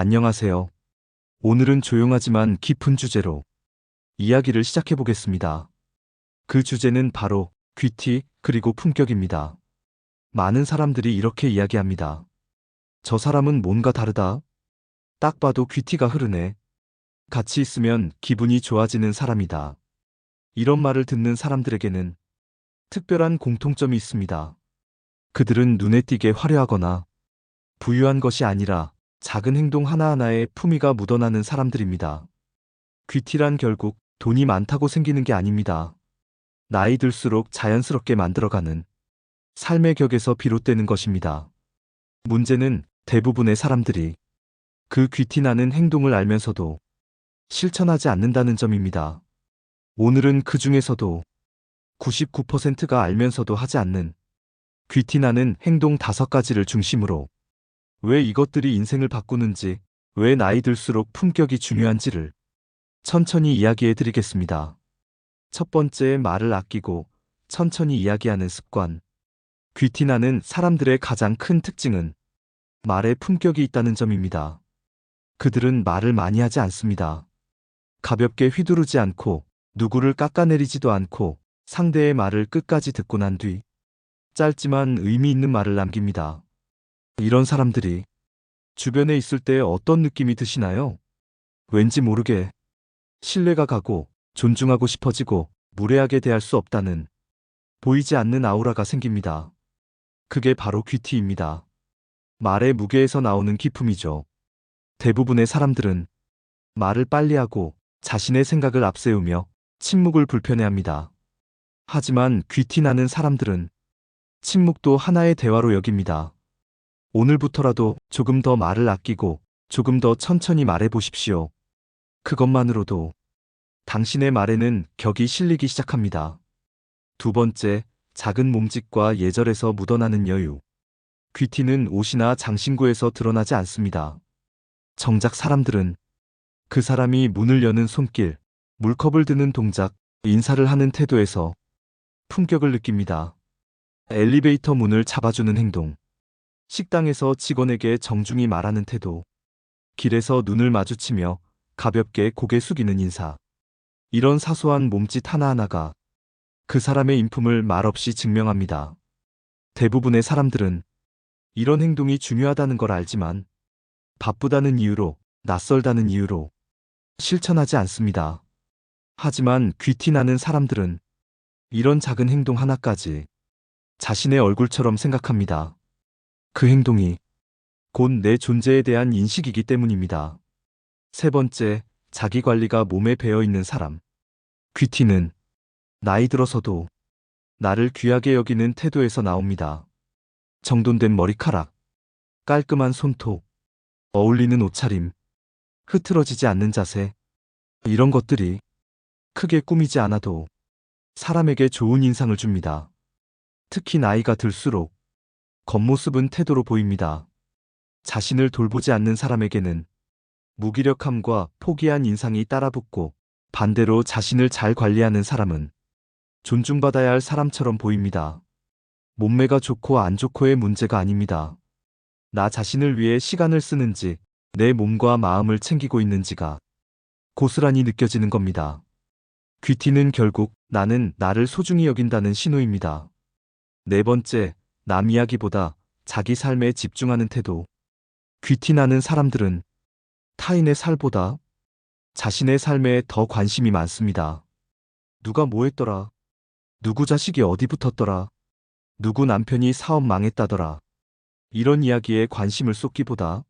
안녕하세요. 오늘은 조용하지만 깊은 주제로 이야기를 시작해 보겠습니다. 그 주제는 바로 귀티 그리고 품격입니다. 많은 사람들이 이렇게 이야기합니다. 저 사람은 뭔가 다르다. 딱 봐도 귀티가 흐르네. 같이 있으면 기분이 좋아지는 사람이다. 이런 말을 듣는 사람들에게는 특별한 공통점이 있습니다. 그들은 눈에 띄게 화려하거나 부유한 것이 아니라 작은 행동 하나하나에 품위가 묻어나는 사람들입니다. 귀티란 결국 돈이 많다고 생기는 게 아닙니다. 나이 들수록 자연스럽게 만들어가는 삶의 격에서 비롯되는 것입니다. 문제는 대부분의 사람들이 그 귀티나는 행동을 알면서도 실천하지 않는다는 점입니다. 오늘은 그 중에서도 99%가 알면서도 하지 않는 귀티나는 행동 5가지를 중심으로 왜 이것들이 인생을 바꾸는지, 왜 나이 들수록 품격이 중요한지를 천천히 이야기해 드리겠습니다. 첫 번째, 말을 아끼고 천천히 이야기하는 습관. 귀티나는 사람들의 가장 큰 특징은 말에 품격이 있다는 점입니다. 그들은 말을 많이 하지 않습니다. 가볍게 휘두르지 않고 누구를 깎아내리지도 않고 상대의 말을 끝까지 듣고 난 뒤 짧지만 의미 있는 말을 남깁니다. 이런 사람들이 주변에 있을 때 어떤 느낌이 드시나요? 왠지 모르게 신뢰가 가고 존중하고 싶어지고 무례하게 대할 수 없다는 보이지 않는 아우라가 생깁니다. 그게 바로 귀티입니다. 말의 무게에서 나오는 기품이죠. 대부분의 사람들은 말을 빨리 하고 자신의 생각을 앞세우며 침묵을 불편해합니다. 하지만 귀티나는 사람들은 침묵도 하나의 대화로 여깁니다. 오늘부터라도 조금 더 말을 아끼고 조금 더 천천히 말해 보십시오. 그것만으로도 당신의 말에는 격이 실리기 시작합니다. 두 번째, 작은 몸짓과 예절에서 묻어나는 여유. 귀티는 옷이나 장신구에서 드러나지 않습니다. 정작 사람들은 그 사람이 문을 여는 손길, 물컵을 드는 동작, 인사를 하는 태도에서 품격을 느낍니다. 엘리베이터 문을 잡아주는 행동, 식당에서 직원에게 정중히 말하는 태도, 길에서 눈을 마주치며 가볍게 고개 숙이는 인사. 이런 사소한 몸짓 하나하나가 그 사람의 인품을 말없이 증명합니다. 대부분의 사람들은 이런 행동이 중요하다는 걸 알지만 바쁘다는 이유로, 낯설다는 이유로 실천하지 않습니다. 하지만 귀티나는 사람들은 이런 작은 행동 하나까지 자신의 얼굴처럼 생각합니다. 그 행동이 곧 내 존재에 대한 인식이기 때문입니다. 세 번째, 자기 관리가 몸에 배어 있는 사람. 귀티는 나이 들어서도 나를 귀하게 여기는 태도에서 나옵니다. 정돈된 머리카락, 깔끔한 손톱, 어울리는 옷차림, 흐트러지지 않는 자세. 이런 것들이 크게 꾸미지 않아도 사람에게 좋은 인상을 줍니다. 특히 나이가 들수록 겉모습은 태도로 보입니다. 자신을 돌보지 않는 사람에게는 무기력함과 포기한 인상이 따라붙고 반대로 자신을 잘 관리하는 사람은 존중받아야 할 사람처럼 보입니다. 몸매가 좋고 안 좋고의 문제가 아닙니다. 나 자신을 위해 시간을 쓰는지 내 몸과 마음을 챙기고 있는지가 고스란히 느껴지는 겁니다. 귀티는 결국 나는 나를 소중히 여긴다는 신호입니다. 네 번째, 남 이야기보다 자기 삶에 집중하는 태도. 귀티나는 사람들은 타인의 살보다 자신의 삶에 더 관심이 많습니다. 누가 뭐 했더라? 누구 자식이 어디 붙었더라? 누구 남편이 사업 망했다더라? 이런 이야기에 관심을 쏟기보다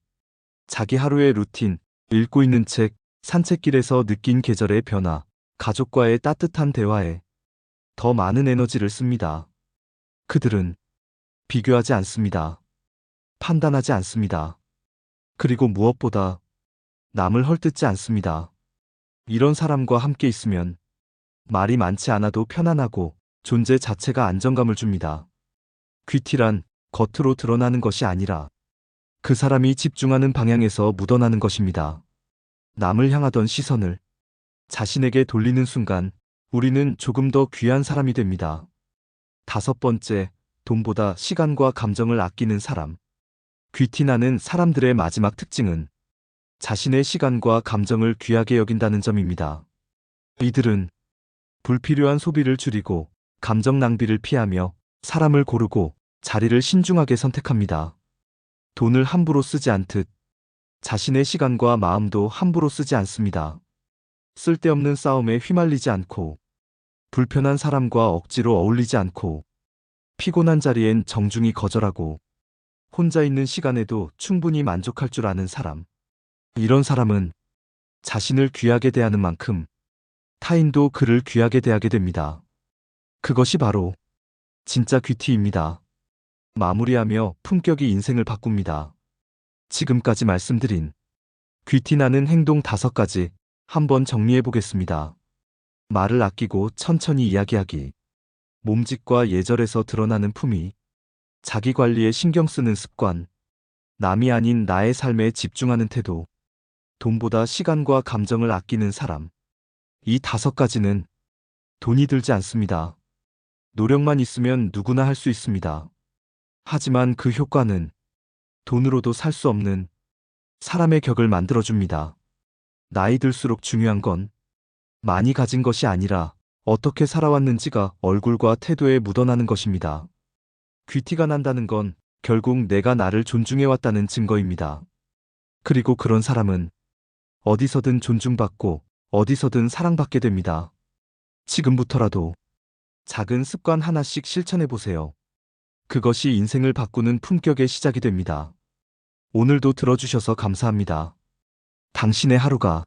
자기 하루의 루틴, 읽고 있는 책, 산책길에서 느낀 계절의 변화, 가족과의 따뜻한 대화에 더 많은 에너지를 씁니다. 그들은 비교하지 않습니다. 판단하지 않습니다. 그리고 무엇보다 남을 헐뜯지 않습니다. 이런 사람과 함께 있으면 말이 많지 않아도 편안하고 존재 자체가 안정감을 줍니다. 귀티란 겉으로 드러나는 것이 아니라 그 사람이 집중하는 방향에서 묻어나는 것입니다. 남을 향하던 시선을 자신에게 돌리는 순간 우리는 조금 더 귀한 사람이 됩니다. 다섯 번째, 돈보다 시간과 감정을 아끼는 사람. 귀티나는 사람들의 마지막 특징은 자신의 시간과 감정을 귀하게 여긴다는 점입니다. 이들은 불필요한 소비를 줄이고 감정 낭비를 피하며 사람을 고르고 자리를 신중하게 선택합니다. 돈을 함부로 쓰지 않듯 자신의 시간과 마음도 함부로 쓰지 않습니다. 쓸데없는 싸움에 휘말리지 않고 불편한 사람과 억지로 어울리지 않고 피곤한 자리엔 정중히 거절하고 혼자 있는 시간에도 충분히 만족할 줄 아는 사람. 이런 사람은 자신을 귀하게 대하는 만큼 타인도 그를 귀하게 대하게 됩니다. 그것이 바로 진짜 귀티입니다. 마무리하며 품격이 인생을 바꿉니다. 지금까지 말씀드린 귀티 나는 행동 5가지 한번 정리해 보겠습니다. 말을 아끼고 천천히 이야기하기. 몸짓과 예절에서 드러나는 품위. 자기 관리에 신경 쓰는 습관. 남이 아닌 나의 삶에 집중하는 태도. 돈보다 시간과 감정을 아끼는 사람. 이 5가지는 돈이 들지 않습니다. 노력만 있으면 누구나 할 수 있습니다. 하지만 그 효과는 돈으로도 살 수 없는 사람의 격을 만들어줍니다. 나이 들수록 중요한 건 많이 가진 것이 아니라 어떻게 살아왔는지가 얼굴과 태도에 묻어나는 것입니다. 귀티가 난다는 건 결국 내가 나를 존중해왔다는 증거입니다. 그리고 그런 사람은 어디서든 존중받고 어디서든 사랑받게 됩니다. 지금부터라도 작은 습관 하나씩 실천해보세요. 그것이 인생을 바꾸는 품격의 시작이 됩니다. 오늘도 들어주셔서 감사합니다. 당신의 하루가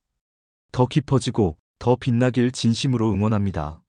더 깊어지고 더 빛나길 진심으로 응원합니다.